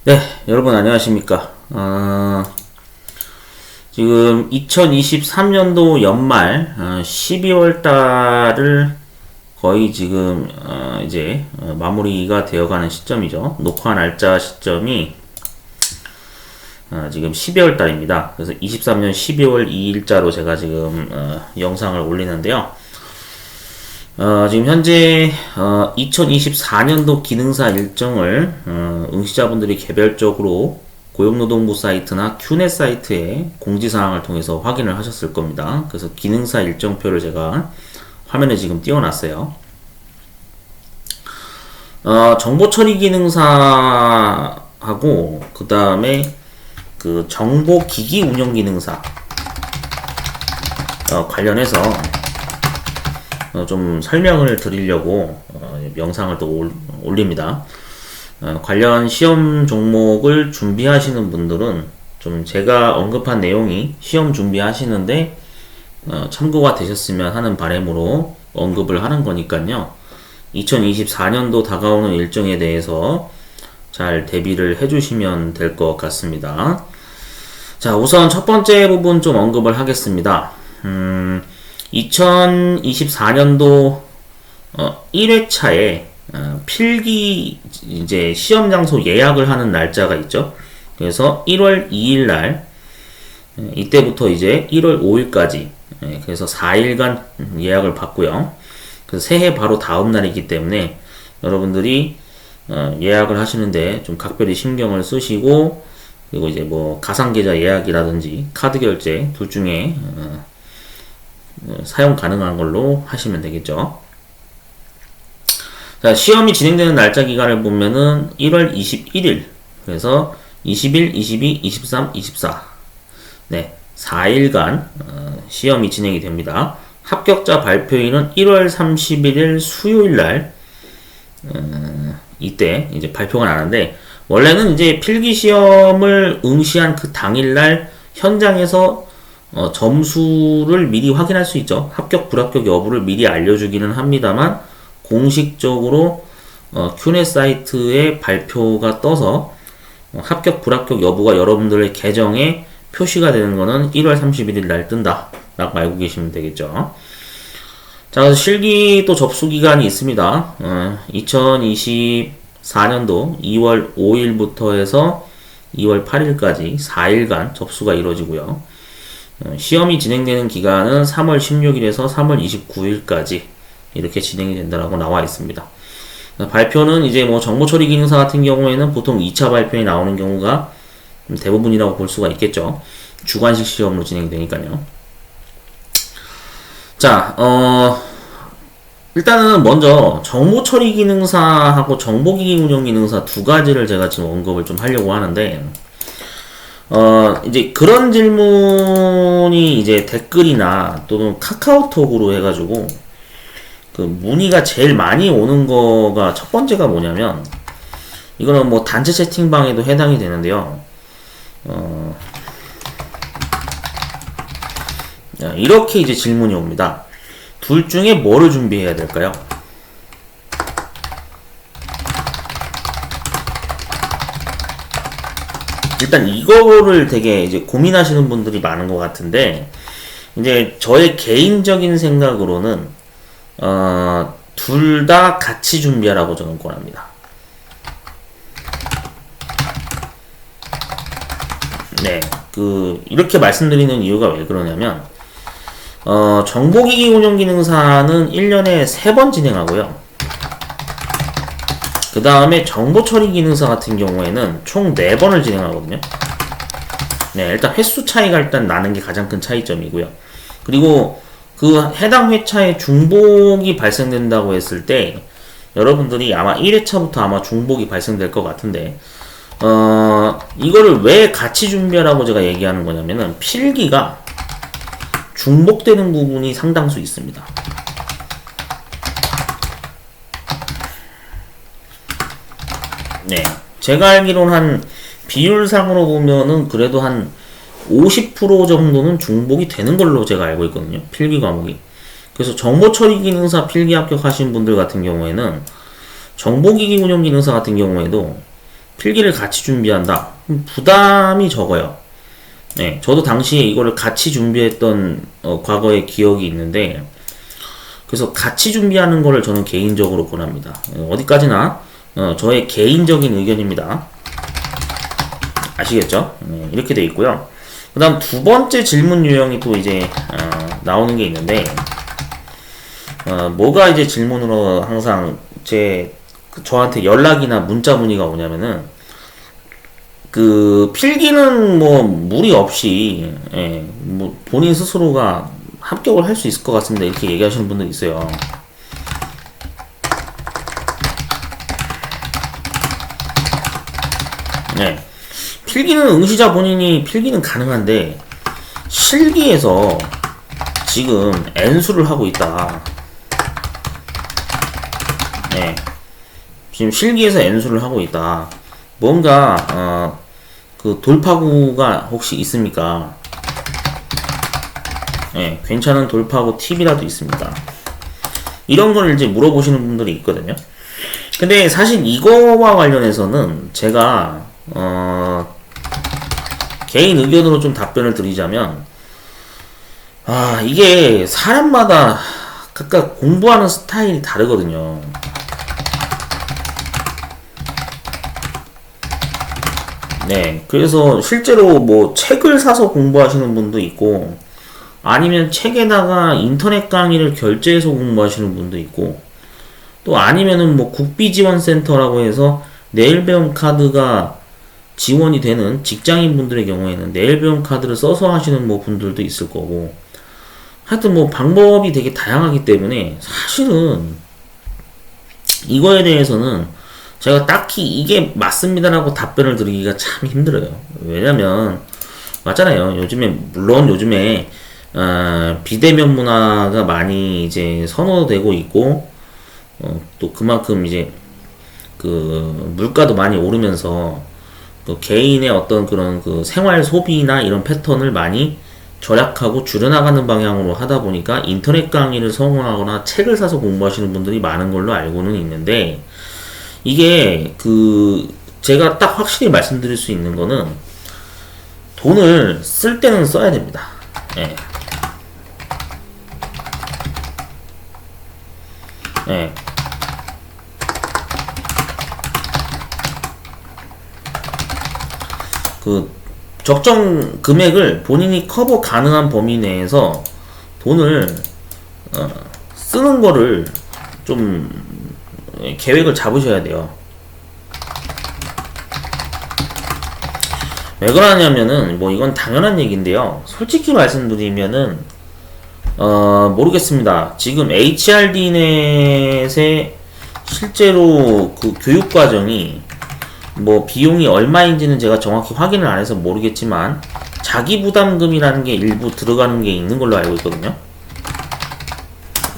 네, 여러분 안녕하십니까. 지금 2023년도 연말 12월 달을 거의 지금 이제 마무리가 되어가는 시점이죠. 녹화 날짜 시점이 지금 12월 달입니다. 그래서 23년 12월 2일자로 제가 지금 영상을 올리는데요. 지금 현재 2024년도 기능사 일정을 응시자분들이 개별적으로 고용노동부 사이트나 큐넷 사이트에 공지사항을 통해서 확인을 하셨을 겁니다. 그래서 기능사 일정표를 제가 화면에 지금 띄워놨어요. 정보처리 기능사하고 그 다음에 그 정보기기 운영 기능사 관련해서 좀 설명을 드리려고 영상을 또 올립니다. 관련 시험 종목을 준비하시는 분들은 좀 제가 언급한 내용이 시험 준비하시는데 참고가 되셨으면 하는 바람으로 언급을 하는 거니까요. 2024년도 다가오는 일정에 대해서 잘 대비를 해주시면 될 것 같습니다. 자, 우선 첫 번째 부분 좀 언급을 하겠습니다. 2024년도 1회차에 필기 이제 시험 장소 예약을 하는 날짜가 있죠. 그래서 1월 2일 날 이때부터 이제 1월 5일까지 그래서 4일간 예약을 받고요. 그래서 새해 바로 다음 날이기 때문에 여러분들이 예약을 하시는데 좀 각별히 신경을 쓰시고, 그리고 이제 뭐 가상계좌 예약이라든지 카드 결제 둘 중에 사용 가능한 걸로 하시면 되겠죠. 자, 시험이 진행되는 날짜 기간을 보면은 1월 21일, 그래서 21, 22, 23, 24. 네, 4일간 시험이 진행이 됩니다. 합격자 발표일은 1월 31일 수요일 날 이때 이제 발표가 나는데, 원래는 이제 필기 시험을 응시한 그 당일 날 현장에서 점수를 미리 확인할 수 있죠. 합격, 불합격 여부를 미리 알려주기는 합니다만, 공식적으로 큐넷 사이트에 발표가 떠서 합격, 불합격 여부가 여러분들의 계정에 표시가 되는 거는 1월 31일 날 뜬다 라고 알고 계시면 되겠죠. 자, 그래서 실기 또 접수 기간이 있습니다. 2024년도 2월 5일부터 해서 2월 8일까지 4일간 접수가 이루어지고요. 시험이 진행되는 기간은 3월 16일에서 3월 29일까지 이렇게 진행이 된다라고 나와 있습니다. 발표는 이제 뭐 정보처리 기능사 같은 경우에는 보통 2차 발표에 나오는 경우가 대부분이라고 볼 수가 있겠죠. 주관식 시험으로 진행되니까요. 자, 일단은 먼저 정보처리 기능사하고 정보기기 운영 기능사 두 가지를 제가 지금 언급을 좀 하려고 하는데, 이제 그런 질문이 이제 댓글이나 또는 카카오톡으로 해가지고 그 문의가 제일 많이 오는 거가 첫 번째가 뭐냐면, 이거는 뭐 단체 채팅방에도 해당이 되는데요. 이렇게 이제 질문이 옵니다. 둘 중에 뭐를 준비해야 될까요? 일단 이거를 되게 이제 고민하시는 분들이 많은 것 같은데, 이제 저의 개인적인 생각으로는 둘 다 같이 준비하라고 저는 권합니다. 네, 이렇게 말씀드리는 이유가 왜 그러냐면, 정보기기 운영 기능사는 1년에 3번 진행하고요. 그 다음에 정보처리 기능사 같은 경우에는 총 4번을 진행하거든요. 네, 일단 횟수 차이가 일단 나는 게 가장 큰 차이점이고요. 그리고 그 해당 회차에 중복이 발생된다고 했을 때, 여러분들이 아마 1회차부터 아마 중복이 발생될 것 같은데, 이거를 왜 같이 준비하라고 제가 얘기하는 거냐면은, 필기가 중복되는 부분이 상당수 있습니다. 네, 제가 알기로는 한 비율상으로 보면은 그래도 한 50% 정도는 중복이 되는 걸로 제가 알고 있거든요. 필기 과목이. 그래서 정보처리 기능사 필기 합격하신 분들 같은 경우에는 정보기기 운영 기능사 같은 경우에도 필기를 같이 준비한다. 부담이 적어요. 네, 저도 당시에 이거를 같이 준비했던 과거의 기억이 있는데, 그래서 같이 준비하는 거를 저는 개인적으로 권합니다. 어디까지나 저의 개인적인 의견입니다. 아시겠죠? 네, 이렇게 돼 있고요. 그 다음 두 번째 질문 유형이 또 이제 나오는 게 있는데, 뭐가 이제 질문으로 항상 저한테 연락이나 문자 문의가 오냐면은, 그 필기는 뭐 무리 없이 뭐 본인 스스로가 합격을 할 수 있을 것 같습니다. 이렇게 얘기하시는 분들 있어요. 네. 필기는 응시자 본인이 필기는 가능한데 실기에서 지금 N수를 하고 있다. 네. 지금 실기에서 N수를 하고 있다. 뭔가 그 돌파구가 혹시 있습니까? 네, 괜찮은 돌파구 팁이라도 있습니까? 이런 걸 이제 물어보시는 분들이 있거든요. 근데 사실 이거와 관련해서는 제가 개인 의견으로 좀 답변을 드리자면, 이게 사람마다 각각 공부하는 스타일이 다르거든요. 네, 그래서 실제로 뭐 책을 사서 공부하시는 분도 있고, 아니면 책에다가 인터넷 강의를 결제해서 공부하시는 분도 있고, 또 아니면은 뭐 국비지원센터라고 해서 내일배움 카드가 지원이 되는 직장인 분들의 경우에는 내일배움 카드를 써서 하시는 뭐 분들도 있을 거고, 하여튼 뭐 방법이 되게 다양하기 때문에 사실은 이거에 대해서는 제가 딱히 이게 맞습니다라고 답변을 드리기가 참 힘들어요. 왜냐면 맞잖아요. 물론 요즘에 비대면 문화가 많이 이제 선호되고 있고, 또 그만큼 이제 그 물가도 많이 오르면서 또 개인의 어떤 그런 그 생활 소비나 이런 패턴을 많이 절약하고 줄여나가는 방향으로 하다 보니까 인터넷 강의를 성공하거나 책을 사서 공부하시는 분들이 많은 걸로 알고는 있는데, 이게 제가 딱 확실히 말씀드릴 수 있는 거는 돈을 쓸 때는 써야 됩니다. 예. 예. 적정 금액을 본인이 커버 가능한 범위 내에서 돈을 쓰는 거를 좀 계획을 잡으셔야 돼요. 왜 그러냐면은 뭐 이건 당연한 얘기인데요. 솔직히 말씀드리면은 모르겠습니다. 지금 HRD넷의 실제로 그 교육 과정이 뭐 비용이 얼마인지는 제가 정확히 확인을 안 해서 모르겠지만 자기 부담금이라는 게 일부 들어가는 게 있는 걸로 알고 있거든요.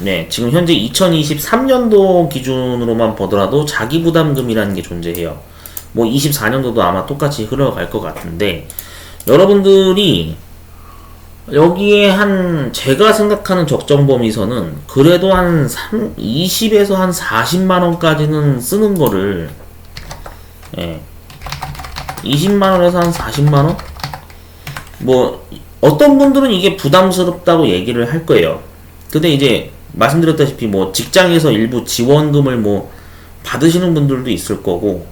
네, 지금 현재 2023년도 기준으로만 보더라도 자기 부담금이라는 게 존재해요. 뭐 24년도도 아마 똑같이 흘러갈 것 같은데, 여러분들이 여기에 제가 생각하는 적정 범위선은 그래도 한 20에서 한 40만원까지는 쓰는 거를, 예, 20만원에서 한 40만원? 뭐 어떤 분들은 이게 부담스럽다고 얘기를 할 거예요. 근데 이제 말씀드렸다시피 뭐 직장에서 일부 지원금을 뭐 받으시는 분들도 있을 거고,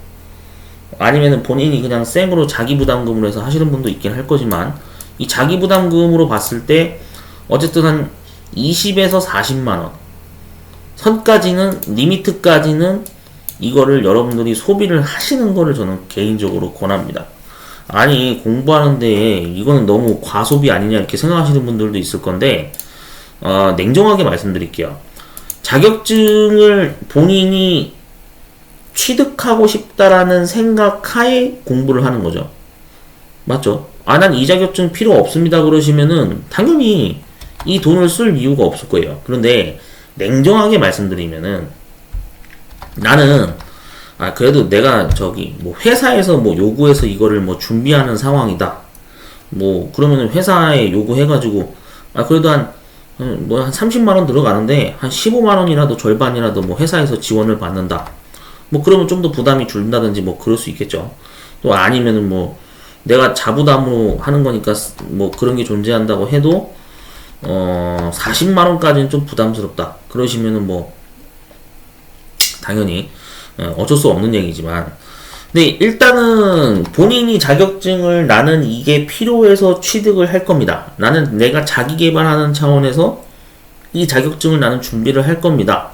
아니면은 본인이 그냥 생으로 자기 부담금으로 해서 하시는 분도 있긴 할 거지만, 이 자기 부담금으로 봤을 때 어쨌든 한 20에서 40만원 선까지는, 리미트까지는 이거를 여러분들이 소비를 하시는 거를 저는 개인적으로 권합니다. 아니 공부하는데 이거는 너무 과소비 아니냐 이렇게 생각하시는 분들도 있을 건데, 냉정하게 말씀드릴게요. 자격증을 본인이 취득하고 싶다라는 생각 하에 공부를 하는 거죠. 맞죠? 난 이 자격증 필요 없습니다 그러시면은 당연히 이 돈을 쓸 이유가 없을 거예요. 그런데 냉정하게 말씀드리면은, 나는 그래도 내가 뭐 회사에서 뭐 요구해서 이거를 뭐 준비하는 상황이다, 뭐 그러면은 회사에 요구해가지고 그래도 한 30만원 들어가는데 한 15만원이라도 절반이라도 뭐 회사에서 지원을 받는다, 뭐 그러면 좀 더 부담이 줄는다든지 뭐 그럴 수 있겠죠. 또 아니면은 뭐 내가 자부담으로 하는 거니까 뭐 그런 게 존재한다고 해도 40만 원까지는 좀 부담스럽다. 그러시면은 뭐 당연히 어쩔 수 없는 얘기지만, 근데 일단은 본인이 자격증을 나는 이게 필요해서 취득을 할 겁니다. 나는 내가 자기 개발하는 차원에서 이 자격증을 나는 준비를 할 겁니다.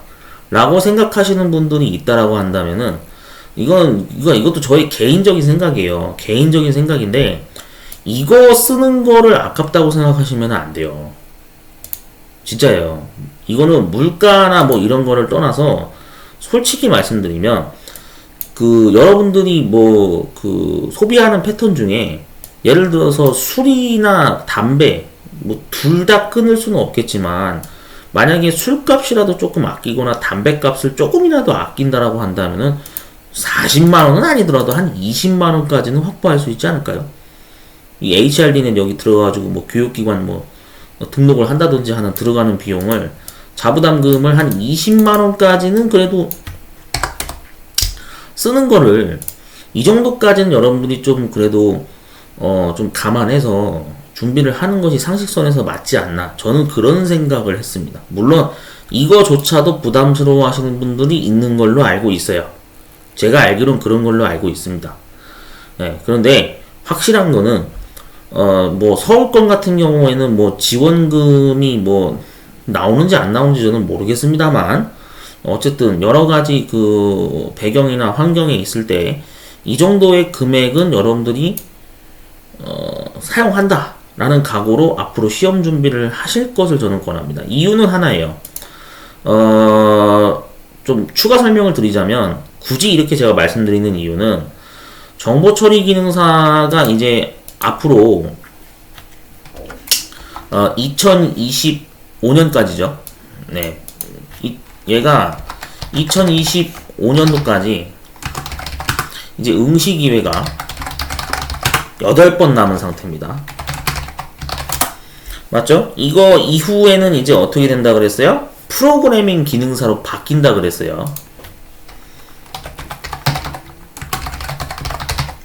라고 생각하시는 분들이 있다라고 한다면은 이것도 저의 개인적인 생각이에요. 개인적인 생각인데 이거 쓰는 거를 아깝다고 생각하시면 안 돼요. 진짜예요. 이거는 물가나 뭐 이런 거를 떠나서 솔직히 말씀드리면 여러분들이 뭐 소비하는 패턴 중에 예를 들어서 술이나 담배 뭐 둘 다 끊을 수는 없겠지만 만약에 술값이라도 조금 아끼거나 담배값을 조금이라도 아낀다라고 한다면은 40만 원은 아니더라도 한 20만 원까지는 확보할 수 있지 않을까요? 이 HRD는 여기 들어가지고 뭐 교육기관 뭐 등록을 한다든지 하는 들어가는 비용을 자부담금을 한 20만 원까지는 그래도 쓰는 거를 이 정도까지는 여러분들이 좀 그래도 좀 감안해서 준비를 하는 것이 상식선에서 맞지 않나, 저는 그런 생각을 했습니다. 물론 이거조차도 부담스러워 하시는 분들이 있는 걸로 알고 있어요. 제가 알기로는 그런 걸로 알고 있습니다. 네, 그런데 확실한 거는 뭐 서울권 같은 경우에는 뭐 지원금이 뭐 나오는지 안 나오는지 저는 모르겠습니다만 어쨌든 여러 가지 배경이나 환경에 있을 때 이 정도의 금액은 여러분들이 사용한다 라는 각오로 앞으로 시험 준비를 하실 것을 저는 권합니다. 이유는 하나예요. 좀 추가 설명을 드리자면 굳이 이렇게 제가 말씀드리는 이유는 정보처리 기능사가 이제 앞으로 2025년까지죠. 네, 얘가 2025년도까지 이제 응시 기회가 8번 남은 상태입니다. 맞죠? 이거 이후에는 이제 어떻게 된다 그랬어요? 프로그래밍 기능사로 바뀐다 그랬어요.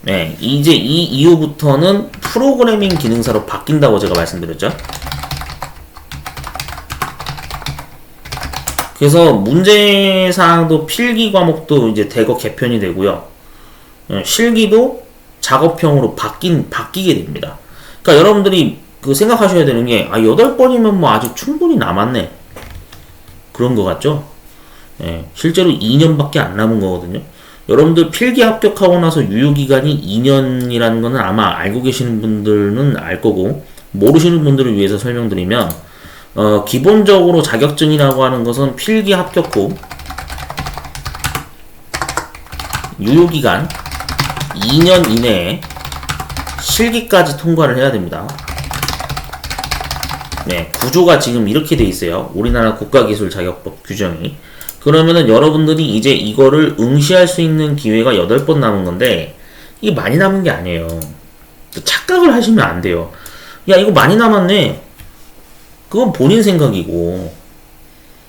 네, 이제 이 이후부터는 프로그래밍 기능사로 바뀐다고 제가 말씀드렸죠. 그래서 문제사항도 필기 과목도 이제 대거 개편이 되고요. 실기도 작업형으로 바뀌게 됩니다. 그러니까 여러분들이 생각하셔야 되는 게 8번이면 뭐 아직 충분히 남았네. 그런 거 같죠? 실제로 2년밖에 안 남은 거거든요. 여러분들 필기 합격하고 나서 유효기간이 2년이라는 거는 아마 알고 계시는 분들은 알 거고, 모르시는 분들을 위해서 설명드리면 기본적으로 자격증이라고 하는 것은 필기 합격 후 유효기간 2년 이내에 실기까지 통과를 해야 됩니다. 네, 구조가 지금 이렇게 돼 있어요. 우리나라 국가기술자격법 규정이. 그러면은 여러분들이 이제 이거를 응시할 수 있는 기회가 8번 남은 건데 이게 많이 남은 게 아니에요. 착각을 하시면 안 돼요. 야, 이거 많이 남았네. 그건 본인 생각이고,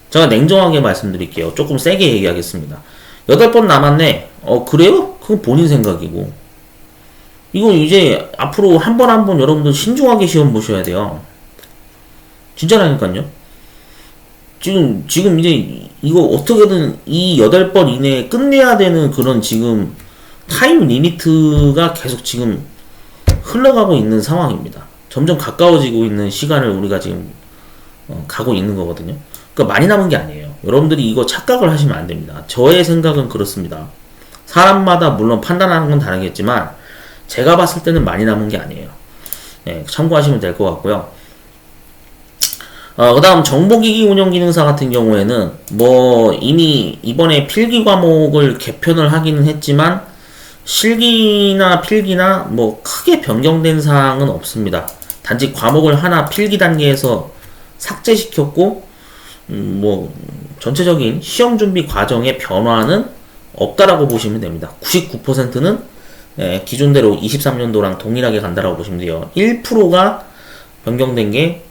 제가 냉정하게 말씀드릴게요. 조금 세게 얘기하겠습니다. 8번 남았네. 그래요? 그건 본인 생각이고, 이거 이제 앞으로 한 번 한 번 여러분들 신중하게 시험 보셔야 돼요. 진짜라니까요. 지금 이제 이거 어떻게든 이 8번 이내에 끝내야 되는 그런 지금 타임 리미트가 계속 지금 흘러가고 있는 상황입니다. 점점 가까워지고 있는 시간을 우리가 지금 가고 있는 거거든요. 그러니까 많이 남은 게 아니에요. 여러분들이 이거 착각을 하시면 안 됩니다. 저의 생각은 그렇습니다. 사람마다 물론 판단하는 건 다르겠지만 제가 봤을 때는 많이 남은 게 아니에요. 네, 참고하시면 될 것 같고요. 그 다음 정보기기 운영기능사 같은 경우에는 뭐 이미 이번에 필기 과목을 개편을 하기는 했지만 실기나 필기나 뭐 크게 변경된 사항은 없습니다. 단지 과목을 하나 필기 단계에서 삭제시켰고 뭐 전체적인 시험 준비 과정의 변화는 없다라고 보시면 됩니다. 99%는 기존대로 23년도랑 동일하게 간다라고 보시면 돼요. 1%가 변경된 게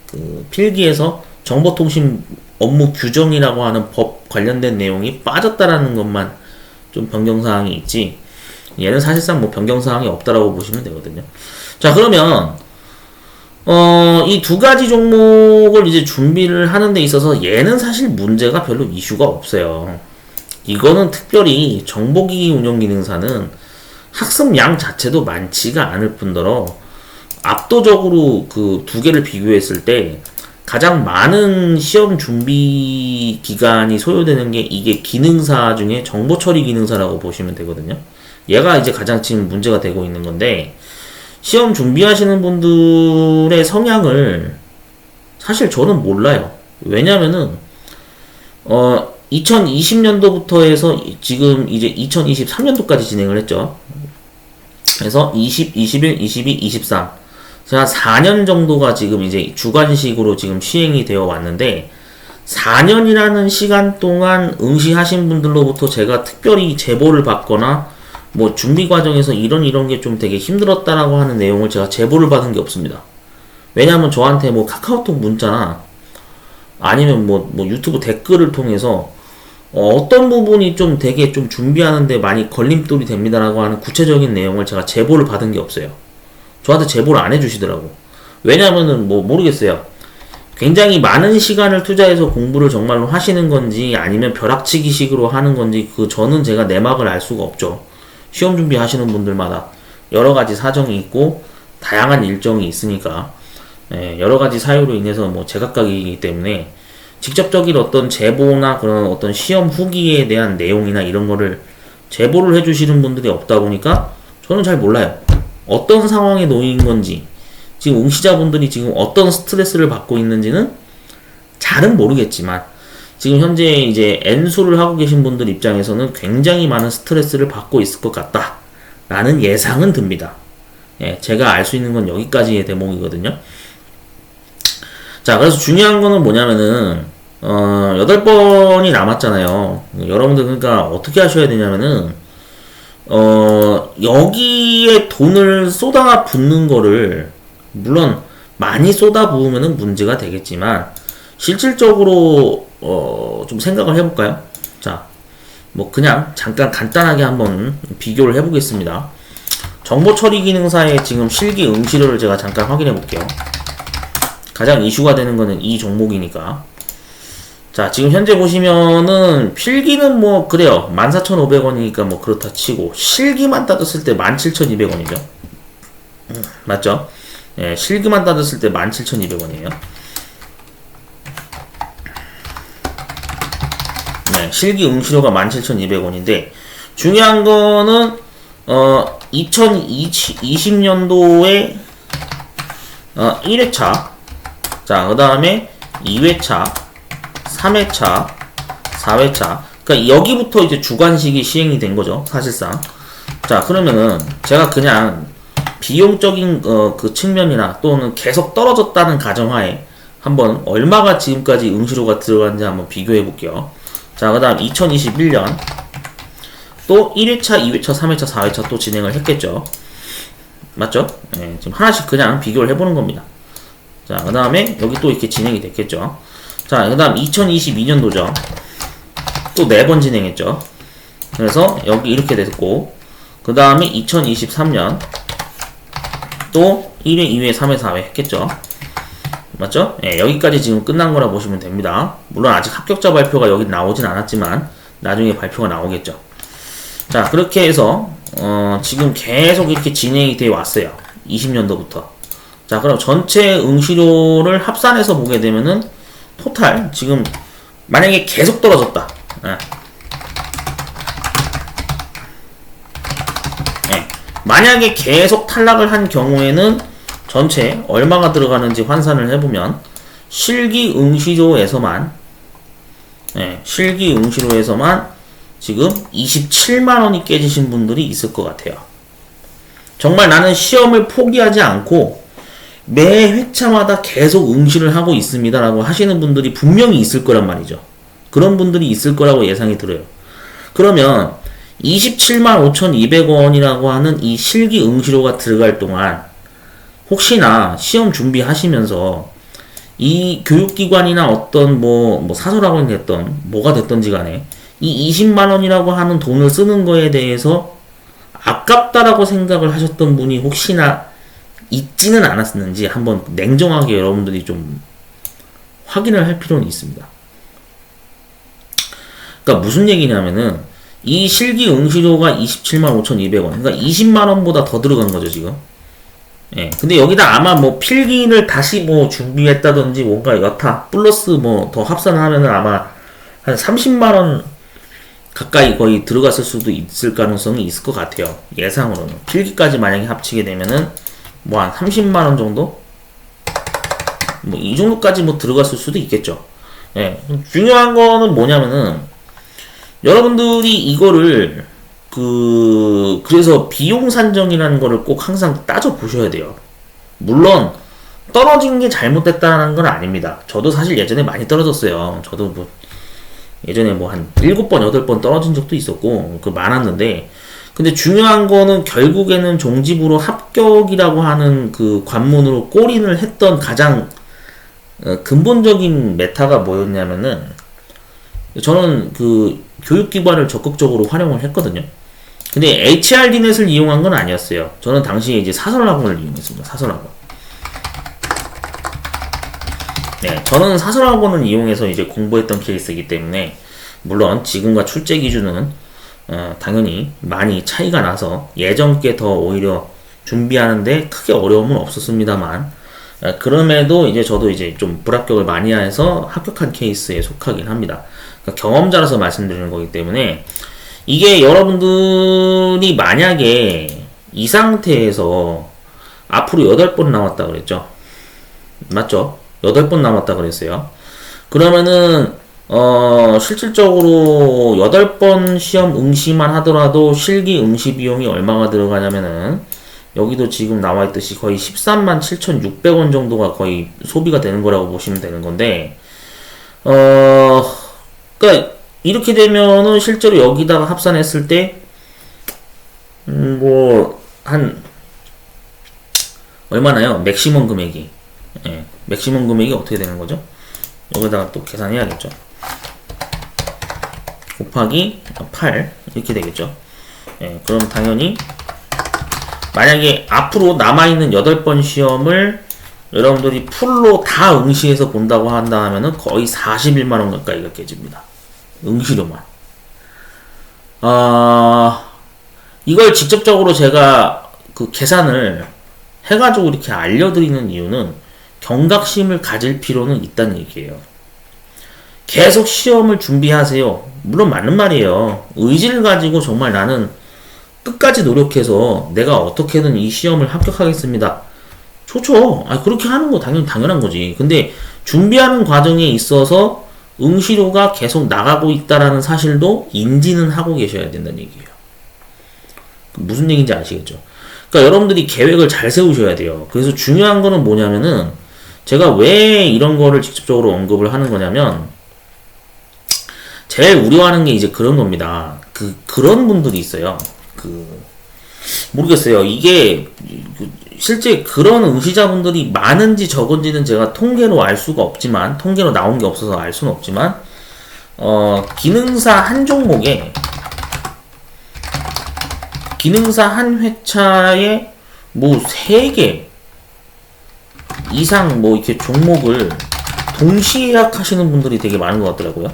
필기에서 정보통신 업무 규정이라고 하는 법 관련된 내용이 빠졌다라는 것만 좀 변경사항이 있지, 얘는 사실상 뭐 변경사항이 없다라고 보시면 되거든요. 자, 그러면 이 두 가지 종목을 이제 준비를 하는 데 있어서 얘는 사실 문제가 별로 이슈가 없어요. 이거는 특별히 정보기기 운영기능사는 학습량 자체도 많지가 않을 뿐더러 압도적으로 그 두 개를 비교했을 때 가장 많은 시험 준비 기간이 소요되는 게 이게 기능사 중에 정보 처리 기능사라고 보시면 되거든요. 얘가 이제 가장 지금 문제가 되고 있는 건데, 시험 준비하시는 분들의 성향을 사실 저는 몰라요. 왜냐면은 2020년도부터 해서 지금 이제 2023년도까지 진행을 했죠. 그래서 20, 21, 22, 23 제가 4년 정도가 지금 이제 주관식으로 지금 시행이 되어 왔는데, 4년이라는 시간 동안 응시하신 분들로부터 제가 특별히 제보를 받거나 뭐 준비 과정에서 이런 게 좀 되게 힘들었다라고 하는 내용을 제가 제보를 받은 게 없습니다. 왜냐하면 저한테 뭐 카카오톡 문자나 아니면 뭐 유튜브 댓글을 통해서 어떤 부분이 좀 되게 좀 준비하는데 많이 걸림돌이 됩니다라고 하는 구체적인 내용을 제가 제보를 받은 게 없어요. 저한테 제보를 안 해주시더라고. 왜냐면은 뭐 모르겠어요. 굉장히 많은 시간을 투자해서 공부를 정말로 하시는 건지 아니면 벼락치기식으로 하는 건지 저는 제가 내막을 알 수가 없죠. 시험 준비 하시는 분들마다 여러 가지 사정이 있고 다양한 일정이 있으니까 여러 가지 사유로 인해서 뭐 제각각이기 때문에 직접적인 어떤 제보나 그런 어떤 시험 후기에 대한 내용이나 이런 거를 제보를 해주시는 분들이 없다 보니까 저는 잘 몰라요. 어떤 상황에 놓인 건지, 지금 응시자분들이 지금 어떤 스트레스를 받고 있는지는 잘은 모르겠지만, 지금 현재 이제 N수를 하고 계신 분들 입장에서는 굉장히 많은 스트레스를 받고 있을 것 같다 라는 예상은 듭니다. 제가 알 수 있는 건 여기까지의 대목이거든요. 자, 그래서 중요한 거는 뭐냐면은 8번이 남았잖아요. 여러분들 그러니까 어떻게 하셔야 되냐면은 여기에 돈을 쏟아 붓는 거를, 물론 많이 쏟아 부으면은 문제가 되겠지만 실질적으로 좀 생각을 해볼까요? 자, 뭐 그냥 잠깐 간단하게 한번 비교를 해보겠습니다. 정보 처리 기능사의 지금 실기 응시료를 제가 잠깐 확인해 볼게요. 가장 이슈가 되는 거는 이 종목이니까. 자, 지금 현재 보시면은 필기는 뭐 그래요. 14,500원이니까 뭐 그렇다 치고 실기만 따졌을 때 17,200원이죠. 맞죠? 예, 실기만 따졌을 때 17,200원이에요. 네, 실기 응시료가 17,200원인데 중요한 거는 2020년도에 1회차, 자, 그 다음에 2회차, 3회차, 4회차. 그러니까 여기부터 이제 주관식이 시행이 된 거죠, 사실상. 자, 그러면은 제가 그냥 비용적인 그 측면이나 또는 계속 떨어졌다는 가정하에 한번 얼마가 지금까지 응시료가 들어갔는지 한번 비교해 볼게요. 자, 그 다음 2021년 또 1회차, 2회차, 3회차, 4회차 또 진행을 했겠죠. 맞죠? 네, 지금 하나씩 그냥 비교를 해보는 겁니다. 자, 그 다음에 여기 또 이렇게 진행이 됐겠죠. 자, 그 다음 2022년도죠. 또 4번 진행했죠. 그래서 여기 이렇게 됐고, 그 다음에 2023년 또 1회, 2회, 3회, 4회 했겠죠. 맞죠? 예, 여기까지 지금 끝난 거라 보시면 됩니다. 물론 아직 합격자 발표가 여기 나오진 않았지만 나중에 발표가 나오겠죠. 자, 그렇게 해서 지금 계속 이렇게 진행이 되어 왔어요. 20년도부터. 자, 그럼 전체 응시료를 합산해서 보게 되면은 토탈 지금 만약에 계속 떨어졌다. 만약에 계속 탈락을 한 경우에는 전체 얼마가 들어가는지 환산을 해보면 실기 응시료에서만 지금 27만원이 깨지신 분들이 있을 것 같아요. 정말 나는 시험을 포기하지 않고 매 회차마다 계속 응시를 하고 있습니다 라고 하시는 분들이 분명히 있을 거란 말이죠. 그런 분들이 있을 거라고 예상이 들어요. 그러면 27만 5,200원이라고 하는 이 실기 응시료가 들어갈 동안 혹시나 시험 준비하시면서 이 교육기관이나 어떤 뭐 사설학원이 됐던 뭐가 됐던지 간에 이 20만 원이라고 하는 돈을 쓰는 거에 대해서 아깝다라고 생각을 하셨던 분이 혹시나 있지는 않았는지 한번 냉정하게 여러분들이 좀 확인을 할 필요는 있습니다. 그러니까 무슨 얘기냐면은 이 실기 응시료가 27만 5,200원, 그러니까 20만 원보다 더 들어간 거죠 지금. 예. 근데 여기다 아마 뭐 필기를 다시 뭐 준비했다든지 뭔가 여타 플러스 뭐 더 합산을 하면은 아마 한 30만 원 가까이 거의 들어갔을 수도 있을 가능성이 있을 것 같아요. 예상으로는. 필기까지 만약에 합치게 되면은 뭐 한 30만 원 정도? 뭐 이 정도까지 뭐 들어갔을 수도 있겠죠. 예. 중요한 거는 뭐냐면은 여러분들이 이거를 그래서 비용 산정이라는 거를 꼭 항상 따져 보셔야 돼요. 물론 떨어진 게 잘못됐다는 건 아닙니다. 저도 사실 예전에 많이 떨어졌어요. 저도 뭐 예전에 뭐 한 7번, 8번 떨어진 적도 있었고 많았는데, 근데 중요한 거는 결국에는 종집으로 합격이라고 하는 그 관문으로 골인을 했던 가장 근본적인 메타가 뭐였냐면은, 저는 그 교육기관을 적극적으로 활용을 했거든요. 근데 HRD넷을 이용한 건 아니었어요. 저는 당시에 이제 사설학원을 이용했습니다. 사설학원. 네, 저는 사설학원을 이용해서 이제 공부했던 케이스이기 때문에, 물론 지금과 출제 기준은 당연히 많이 차이가 나서 예전께 더 오히려 준비하는데 크게 어려움은 없었습니다만, 그럼에도 이제 저도 이제 좀 불합격을 많이 해서 합격한 케이스에 속하긴 합니다. 그러니까 경험자라서 말씀드리는 거기 때문에, 이게 여러분들이 만약에 이 상태에서 앞으로 8번 남았다 그랬죠. 맞죠? 8번 남았다 그랬어요. 그러면은 실질적으로 8번 시험 응시만 하더라도 실기 응시 비용이 얼마가 들어가냐면은, 여기도 지금 나와있듯이 거의 13만 7,600원 정도가 거의 소비가 되는 거라고 보시면 되는 건데, 그러니까 이렇게 되면은 실제로 여기다가 합산했을 때 뭐 한 얼마나요? 맥시멈 금액이. 예, 맥시멈 금액이 어떻게 되는 거죠? 여기다가 또 계산해야겠죠. 곱하기 8 이렇게 되겠죠. 예, 그럼 당연히 만약에 앞으로 남아있는 8번 시험을 여러분들이 풀로 다 응시해서 본다고 한다 하면은 거의 41만원 가까이가 깨집니다. 응시료만. 이걸 직접적으로 제가 그 계산을 해가지고 이렇게 알려드리는 이유는 경각심을 가질 필요는 있다는 얘기예요. 계속 시험을 준비하세요. 물론 맞는 말이에요. 의지를 가지고 정말 나는 끝까지 노력해서 내가 어떻게든 이 시험을 합격하겠습니다. 좋죠. 그렇게 하는 거 당연한 거지. 근데 준비하는 과정에 있어서 응시료가 계속 나가고 있다라는 사실도 인지는 하고 계셔야 된다는 얘기예요. 무슨 얘기인지 아시겠죠? 그러니까 여러분들이 계획을 잘 세우셔야 돼요. 그래서 중요한 거는 뭐냐면은, 제가 왜 이런 거를 직접적으로 언급을 하는 거냐면, 제일 우려하는 게 이제 그런 겁니다. 그런 분들이 있어요. 모르겠어요. 이게 실제 그런 응시자분들이 많은지 적은지는 제가 통계로 알 수가 없지만, 통계로 나온 게 없어서 알 수는 없지만, 기능사 한 종목에, 기능사 한 회차에 뭐 3개 이상 뭐 이렇게 종목을 동시에 예약하시는 분들이 되게 많은 것 같더라고요.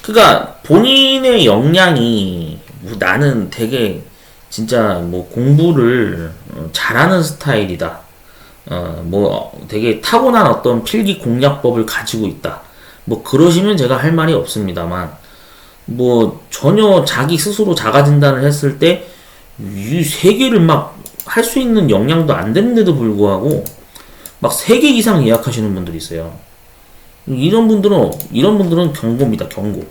그러니까 본인의 역량이 뭐 나는 되게 진짜 뭐 공부를 잘하는 스타일이다. 뭐 되게 타고난 어떤 필기 공략법을 가지고 있다. 뭐 그러시면 제가 할 말이 없습니다만, 뭐 전혀 자기 스스로 자가 진단을 했을 때 이 3개를 막 할 수 있는 역량도 안 되는데도 불구하고 막 3개 이상 예약하시는 분들이 있어요. 이런 분들은 경고입니다. 경고.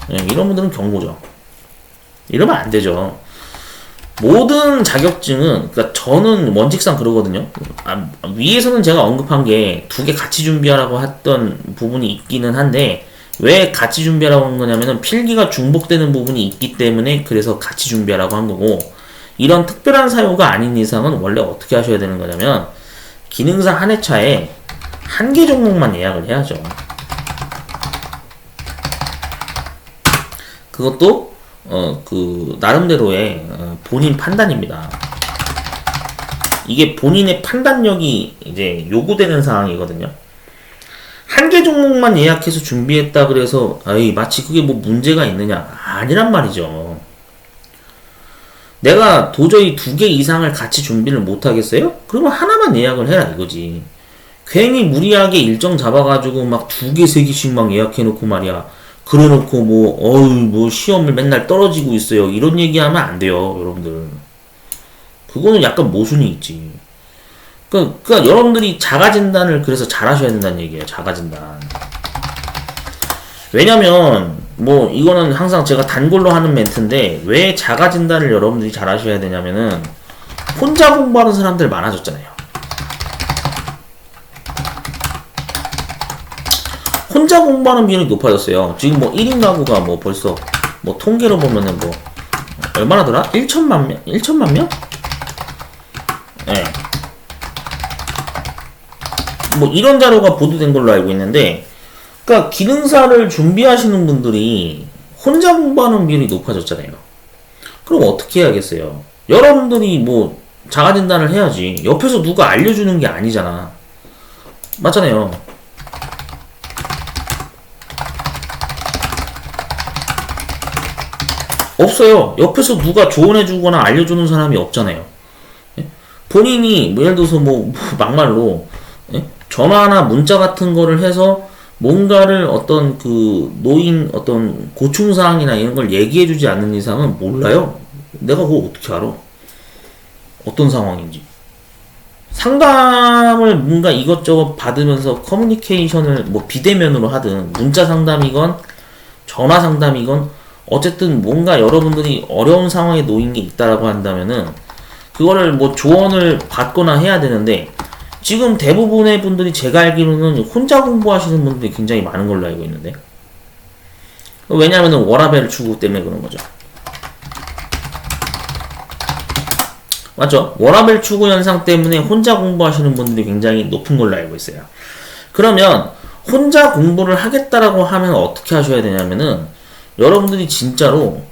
네, 이런 분들은 경고죠. 이러면 안 되죠. 모든 자격증은, 그러니까 저는 원칙상 그러거든요. 위에서는 제가 언급한 게 2개 같이 준비하라고 했던 부분이 있기는 한데, 왜 같이 준비하라고 한 거냐면은 필기가 중복되는 부분이 있기 때문에 그래서 같이 준비하라고 한 거고, 이런 특별한 사유가 아닌 이상은 원래 어떻게 하셔야 되는 거냐면 기능사 한 회차에 1개 종목만 예약을 해야죠. 그것도 나름대로의 본인 판단입니다. 이게 본인의 판단력이 이제 요구되는 상황이거든요. 한 개 종목만 예약해서 준비했다 그래서 마치 그게 뭐 문제가 있느냐, 아니란 말이죠. 내가 도저히 2개 이상을 같이 준비를 못 하겠어요? 그러면 하나만 예약을 해라 이거지. 괜히 무리하게 일정 잡아가지고 막 2개, 3개씩 막 예약해놓고 말이야. 그래놓고 뭐 시험을 맨날 떨어지고 있어요. 이런 얘기하면 안 돼요, 여러분들. 그거는 약간 모순이 있지. 그러니까 여러분들이 자가진단을 그래서 잘 하셔야 된다는 얘기예요, 자가진단. 왜냐면, 이거는 항상 제가 단골로 하는 멘트인데, 왜 자가진단을 여러분들이 잘 하셔야 되냐면은, 혼자 공부하는 사람들 많아졌잖아요. 혼자 공부하는 비율이 높아졌어요. 지금 1인 가구가 벌써, 통계로 보면은 얼마나더라? 1천만 명? 1천만 명? 예. 이런 자료가 보도된 걸로 알고 있는데, 그러니까 기능사를 준비하시는 분들이 혼자 공부하는 비율이 높아졌잖아요. 그럼 어떻게 해야겠어요? 여러분들이 자가진단을 해야지. 옆에서 누가 알려주는 게 아니잖아. 맞잖아요. 없어요. 옆에서 누가 조언해주거나 알려주는 사람이 없잖아요. 예? 본인이 예를 들어서 막말로 전화나 문자 같은 거를 해서 뭔가를 어떤 어떤 고충사항이나 이런 걸 얘기해주지 않는 이상은 몰라요. 내가 그걸 어떻게 알아? 어떤 상황인지. 상담을 뭔가 이것저것 받으면서 커뮤니케이션을 비대면으로 하든 문자 상담이건 전화 상담이건 어쨌든 뭔가 여러분들이 어려운 상황에 놓인 게 있다라고 한다면은 그거를 조언을 받거나 해야 되는데 지금 대부분의 분들이 제가 알기로는 혼자 공부하시는 분들이 굉장히 많은 걸로 알고 있는데 왜냐하면 워라밸 추구 때문에 그런 거죠. 맞죠? 워라밸 추구 현상 때문에 혼자 공부하시는 분들이 굉장히 높은 걸로 알고 있어요. 그러면 혼자 공부를 하겠다라고 하면 어떻게 하셔야 되냐면은 여러분들이 진짜로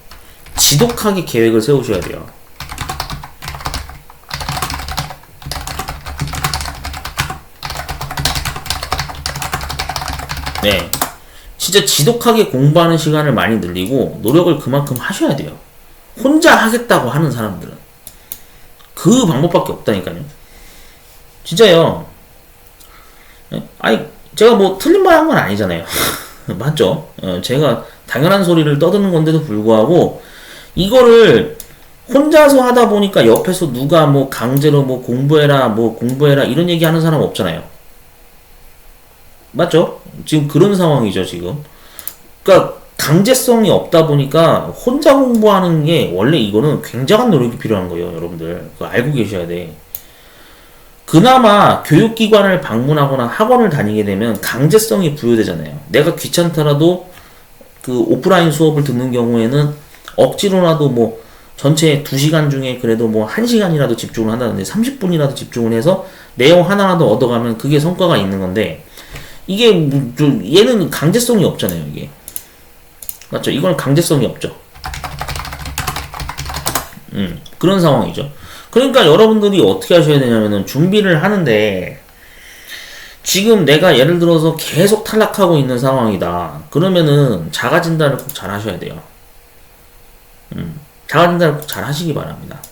지독하게 계획을 세우셔야 돼요. 네. 진짜 지독하게 공부하는 시간을 많이 늘리고 노력을 그만큼 하셔야 돼요. 혼자 하겠다고 하는 사람들은. 그 방법밖에 없다니까요. 진짜요. 네? 제가 틀린 말 한 건 아니잖아요. 맞죠? 제가 당연한 소리를 떠드는 건데도 불구하고 이거를 혼자서 하다 보니까 옆에서 누가 강제로 공부해라 이런 얘기 하는 사람 없잖아요. 맞죠? 지금 그런 상황이죠, 지금. 그러니까 강제성이 없다 보니까 혼자 공부하는 게 원래 이거는 굉장한 노력이 필요한 거예요, 여러분들. 그거 알고 계셔야 돼. 그나마 교육기관을 방문하거나 학원을 다니게 되면 강제성이 부여되잖아요. 내가 귀찮더라도 오프라인 수업을 듣는 경우에는 억지로라도 전체 2시간 중에 그래도 1시간이라도 집중을 한다든지 30분이라도 집중을 해서 내용 하나라도 얻어가면 그게 성과가 있는 건데 이게 얘는 강제성이 없잖아요, 이게. 맞죠? 이건 강제성이 없죠. 그런 상황이죠. 그러니까 여러분들이 어떻게 하셔야 되냐면은 준비를 하는데 지금 내가 예를 들어서 계속 탈락하고 있는 상황이다. 그러면은 자가진단을 꼭 잘 하셔야 돼요. 자가진단을 꼭 잘 하시기 바랍니다.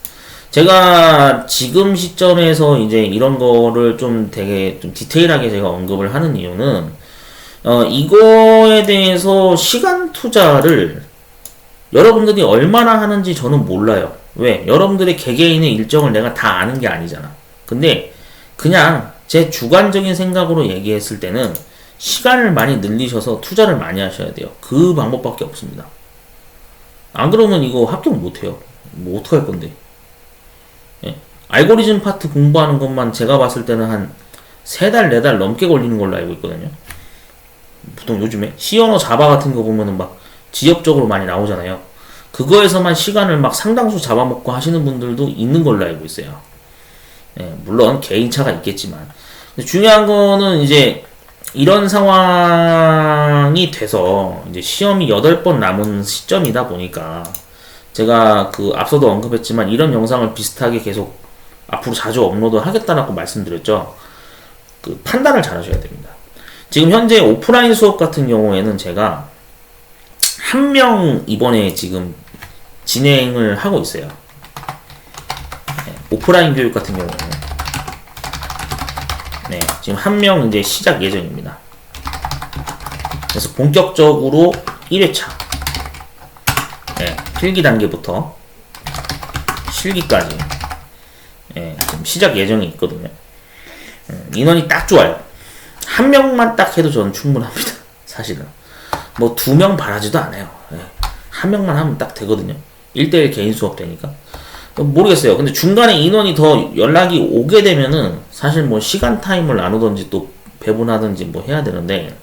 제가 지금 시점에서 이제 이런 거를 되게 디테일하게 제가 언급을 하는 이유는 이거에 대해서 시간 투자를 여러분들이 얼마나 하는지 저는 몰라요. 왜? 여러분들의 개개인의 일정을 내가 다 아는 게 아니잖아. 근데 그냥 제 주관적인 생각으로 얘기했을 때는 시간을 많이 늘리셔서 투자를 많이 하셔야 돼요. 그 방법밖에 없습니다. 안 그러면 이거 합격 못해요. 어떡할 건데. 예. 알고리즘 파트 공부하는 것만 제가 봤을 때는 한 3달, 4달 넘게 걸리는 걸로 알고 있거든요. 보통 요즘에 C 언어 자바 같은 거 보면은 지역적으로 많이 나오잖아요. 그거에서만 시간을 상당수 잡아먹고 하시는 분들도 있는 걸로 알고 있어요. 예, 물론 개인차가 있겠지만 중요한 거는 이제 이런 상황이 돼서 이제 시험이 8번 남은 시점이다 보니까 제가 그 앞서도 언급했지만 이런 영상을 비슷하게 계속 앞으로 자주 업로드 하겠다라고 말씀드렸죠. 그 판단을 잘 하셔야 됩니다. 지금 현재 오프라인 수업 같은 경우에는 제가 한 명 이번에 지금 진행을 하고 있어요. 네, 오프라인 교육 같은 경우에는 네, 지금 한 명 이제 시작 예정입니다. 그래서 본격적으로 1회차 네, 필기 단계부터 실기까지 네, 지금 시작 예정이 있거든요. 인원이 딱 좋아요. 한 명만 딱 해도 저는 충분합니다. 사실은 뭐 2명 바라지도 않아요. 네, 한 명만 하면 딱 되거든요. 1대1 개인 수업 되니까. 모르겠어요. 근데 중간에 인원이 더 연락이 오게 되면은 사실 뭐 시간 타임을 나누든지 또 배분하든지 뭐 해야 되는데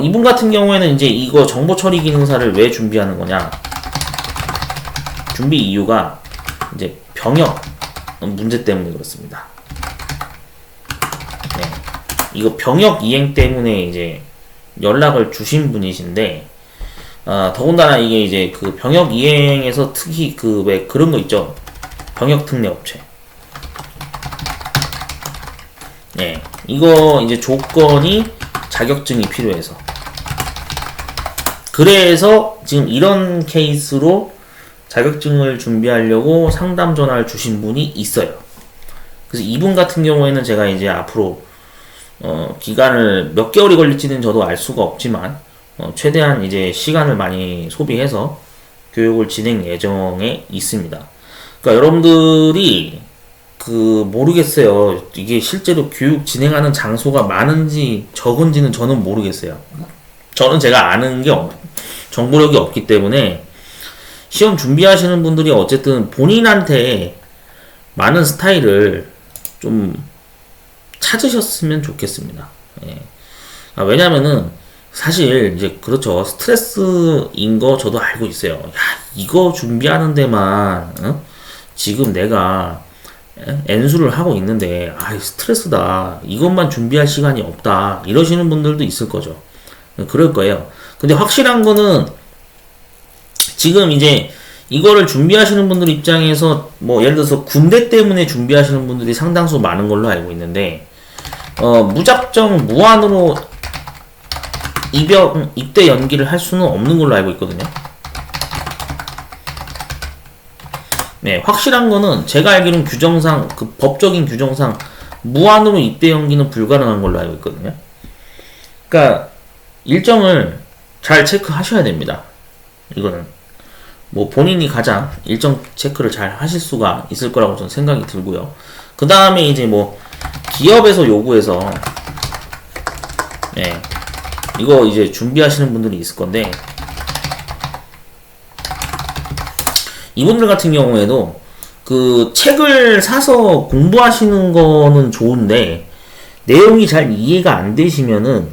이분 같은 경우에는 이제 이거 정보 처리 기능사를 왜 준비하는 거냐? 준비 이유가 이제 병역 문제 때문에 그렇습니다. 네. 이거 병역 이행 때문에 이제 연락을 주신 분이신데 더군다나 이게 이제 그 병역 이행에서 특히 그 왜 그런 거 있죠. 병역 특례 업체. 네. 이거 이제 조건이 자격증이 필요해서. 그래서 지금 이런 케이스로 자격증을 준비하려고 상담 전화를 주신 분이 있어요. 그래서 이분 같은 경우에는 제가 이제 앞으로 기간을 몇 개월이 걸릴지는 저도 알 수가 없지만 최대한 이제 시간을 많이 소비해서 교육을 진행 예정에 있습니다. 그러니까 여러분들이 모르겠어요. 이게 실제로 교육 진행하는 장소가 많은지 적은지는 저는 모르겠어요. 저는 제가 아는 게 정보력이 없기 때문에 시험 준비하시는 분들이 어쨌든 본인한테 많은 스타일을 좀 찾으셨으면 좋겠습니다. 예. 왜냐면은 사실 이제 그렇죠. 스트레스인 거 저도 알고 있어요. 야, 이거 준비하는 데만 지금 내가 N수를 하고 있는데 스트레스다. 이것만 준비할 시간이 없다. 이러시는 분들도 있을 거죠. 그럴 거예요. 근데 확실한 거는 지금 이제 이거를 준비하시는 분들 입장에서 뭐 예를 들어서 군대 때문에 준비하시는 분들이 상당수 많은 걸로 알고 있는데 무작정 무한으로 입대 연기를 할 수는 없는 걸로 알고 있거든요. 네, 확실한 거는 제가 알기로는 규정상 그 법적인 규정상 무한으로 입대 연기는 불가능한 걸로 알고 있거든요. 그러니까 일정을 잘 체크하셔야 됩니다. 이거는 뭐 본인이 가장 일정 체크를 잘 하실 수가 있을 거라고 저는 생각이 들고요. 그 다음에 이제 뭐 기업에서 요구해서 네, 이거 이제 준비하시는 분들이 있을 건데 이분들 같은 경우에도 그 책을 사서 공부하시는 거는 좋은데 내용이 잘 이해가 안 되시면은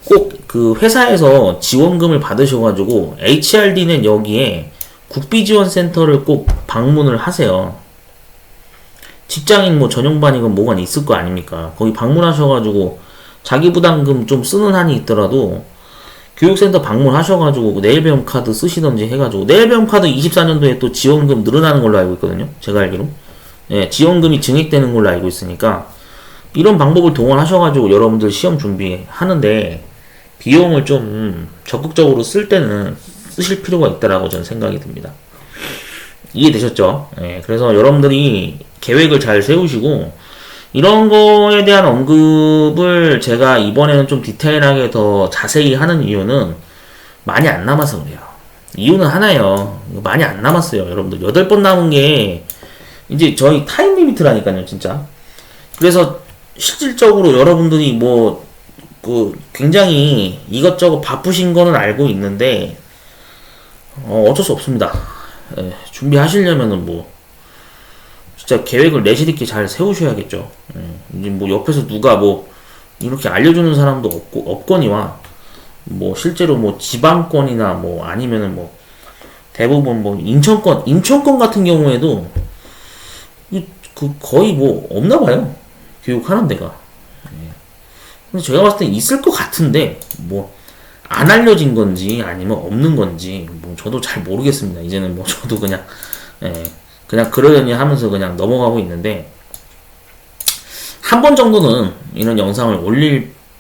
꼭 그 회사에서 지원금을 받으셔가지고 HRD는 여기에 국비지원센터를 꼭 방문을 하세요. 직장인 뭐 전용반이건 뭐가 있을 거 아닙니까? 거기 방문하셔가지고 자기 부담금 좀 쓰는 한이 있더라도 교육센터 방문하셔가지고 내일배움 카드 쓰시던지 해가지고 내일배움 카드 24년도에 또 지원금 늘어나는 걸로 알고 있거든요. 제가 알기로. 예, 지원금이 증액되는 걸로 알고 있으니까 이런 방법을 동원하셔가지고 여러분들 시험 준비하는데 비용을 좀 적극적으로 쓸 때는 쓰실 필요가 있다라고 저는 생각이 듭니다. 이해되셨죠? 예, 그래서 여러분들이 계획을 잘 세우시고 이런 거에 대한 언급을 제가 이번에는 좀 디테일하게 더 자세히 하는 이유는 많이 안 남아서 그래요. 이유는 하나예요. 많이 안 남았어요. 여러분들 8번 남은 게 이제 저희 타임 리미트라니까요, 진짜. 그래서 실질적으로 여러분들이 뭐 굉장히 이것저것 바쁘신 거는 알고 있는데 어쩔 수 없습니다. 예, 준비하시려면은 뭐 진짜 계획을 내실있게 잘 세우셔야겠죠. 이제 뭐 옆에서 누가 뭐 이렇게 알려주는 사람도 없거니와 뭐 실제로 뭐 지방권이나 뭐 아니면은 뭐 대부분 뭐 인천권 같은 경우에도 거의 뭐 없나 봐요. 교육하는 데가. 근데 제가 봤을 때 있을 것 같은데 뭐 안 알려진 건지 아니면 없는 건지 뭐 저도 잘 모르겠습니다. 이제는 뭐 저도 그냥 그냥 그러려니 하면서 그냥 넘어가고 있는데, 한 번 정도는 이런 영상을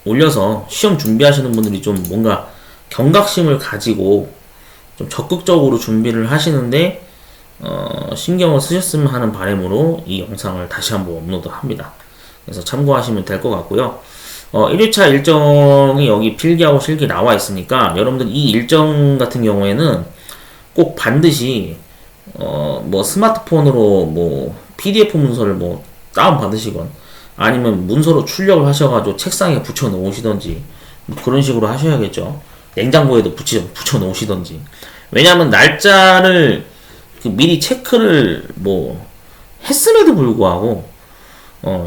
올려서 시험 준비하시는 분들이 좀 뭔가 경각심을 가지고 좀 적극적으로 준비를 하시는데 신경을 쓰셨으면 하는 바람으로 이 영상을 다시 한번 업로드합니다. 그래서 참고하시면 될 것 같고요. 1회차 일정이 여기 필기하고 실기 나와 있으니까 여러분들 이 일정 같은 경우에는 꼭 반드시 뭐 스마트폰으로 뭐 PDF 문서를 뭐 다운 받으시건 아니면 문서로 출력을 하셔가지고 책상에 붙여 놓으시던지 뭐 그런 식으로 하셔야겠죠. 냉장고에도 붙여 놓으시던지. 왜냐하면 날짜를 미리 체크를 뭐 했음에도 불구하고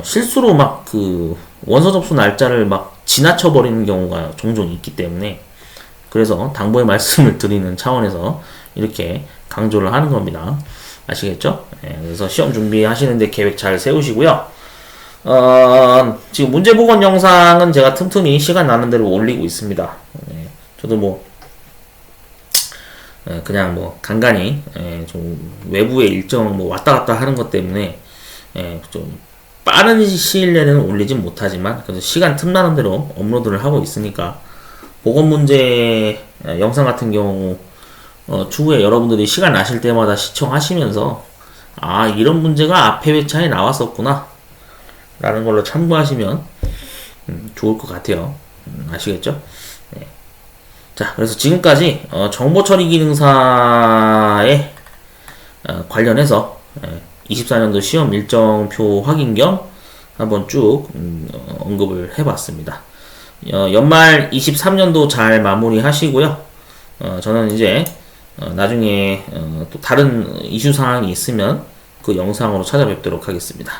실수로 막 그 원서 접수 날짜를 막 지나쳐 버리는 경우가 종종 있기 때문에, 그래서 당부의 말씀을 드리는 차원에서 이렇게 강조를 하는 겁니다. 아시겠죠? 그래서 시험 준비하시는데 계획 잘 세우시고요. 지금 문제 복원 영상은 제가 틈틈이 시간 나는 대로 올리고 있습니다. 저도 뭐 그냥 뭐 간간히 좀 외부의 일정 뭐 왔다 갔다 하는 것 때문에 좀 빠른 시일 내에는 올리진 못하지만 그래서 시간 틈나는 대로 업로드를 하고 있으니까, 보건 문제 영상 같은 경우 추후에 여러분들이 시간 나실 때마다 시청하시면서 아 이런 문제가 앞에 회차에 나왔었구나 라는 걸로 참고하시면 좋을 것 같아요. 아시겠죠? 네. 자, 그래서 지금까지 정보 처리 기능사에 관련해서 24년도 시험 일정표 확인 겸 한번 쭉 언급을 해봤습니다. 연말 23년도 잘 마무리 하시고요. 저는 이제 나중에 또 다른 이슈 사항이 있으면 그 영상으로 찾아뵙도록 하겠습니다.